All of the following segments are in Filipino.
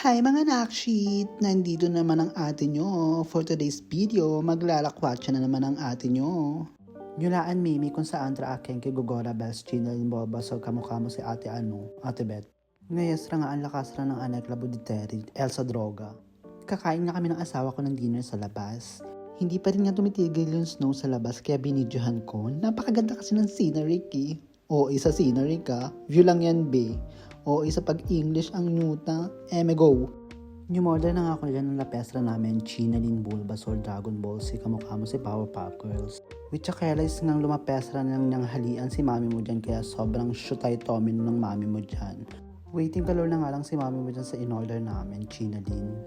Hi mga nakshit! Nandito naman ang ate nyo. For today's video, maglalakwatsa na naman ang ate nyo. Nyulaan Mimi kung saan traaking kay Gugora Best Channel Boba so kamukha mo si ate Ate Beth. Ngayas ra nga ang lakas ra ng anak labo di Terry, Elsa Droga. Kakain na kami ng asawa ko ng dinner sa labas. Hindi pa rin nga tumitigil yung snow sa labas kaya binidyohan ko. Napakaganda kasi ng scenery eh. O isa scenery ka, view lang yan be. O isa pag English ang nuta, me go. Numorder na nga ako dyan ng lapestra namin, Chinalin Bulbasaur Dragon Ball Z, kamukha mo si Powerpuff Girls. With Chakelis ngang lumapestra nang halian si mami mo dyan kaya sobrang shutay tomin ng mami mo dyan. Waiting kalor na nga lang si mami mo dyan sa in-order namin, Chinalin.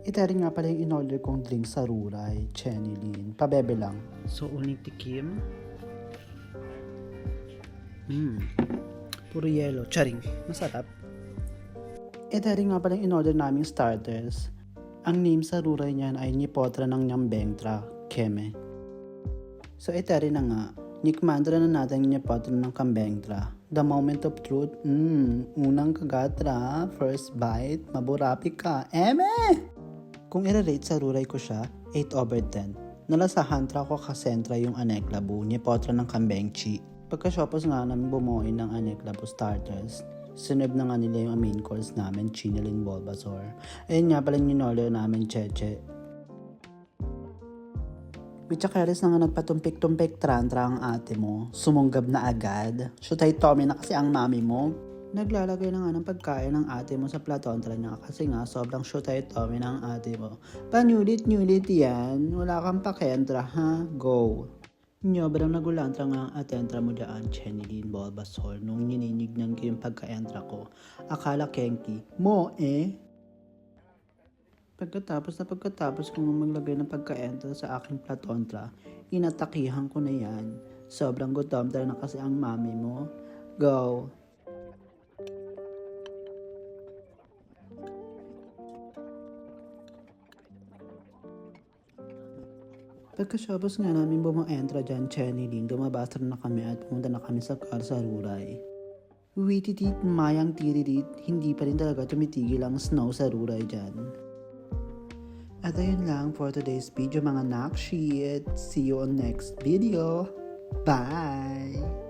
Ita rin nga pala yung in-order kong drink sa Ruray, Chinalin. Pabebe lang. So, uling tikim. Puro yelo. Charing. Masarap. Ito rin nga pala yung in-order naming starters. Ang name sa Ruray niyan ay Nipotra ng Nyambengtra, Keme. So ito rin na nga. Nikmandra na natin yung Nipotra ng Kambengtra. The moment of truth. Unang kagatra. First bite. Maburapi ka. Eme! Kung i-rate sa Ruray ko siya, 8/10. Nalasahan tra ko kasentra yung aneklabu, Nipotra ng Kambengchi. Pagka-shopos nga namin bumuoin ng aneklabu starters, sinab na nga nila yung main course namin, Chinalin Bulbasaur. Ayun nga pala yung in-order namin, Cheche. Wichakaris na nga nagpatumpik-tumpik trantra ang ate mo, sumunggab na agad. Shutay Tommy na kasi ang mami mo. Naglalagay na nga ng pagkain ng ate mo sa platontra niya kasi nga sobrang shutay Tommy na ang ate mo. Panulit-nulit yan, wala kang pakentra ha, go. Nyobrang nagulantra nga ang atentra mo dyan, Chinalin Bulbasaur, nung nininignan ko yung pagka-entra ko. Akala kenki, mo Pagkatapos kong maglagay ng pagka-entra sa aking platontra, inatakihan ko na yan. Sobrang gutom na kasi ang mami mo. Go! Pagkasyabos nga namin bumaentra dyan, Chinalin, dumabasa na kami at pumunta na kami sa car sa Ruray. Wititit, mayang tiririt, hindi pa rin talaga tumitigil ang snow sa Ruray dyan. At ayun lang for today's video mga nakshit. See you on next video. Bye!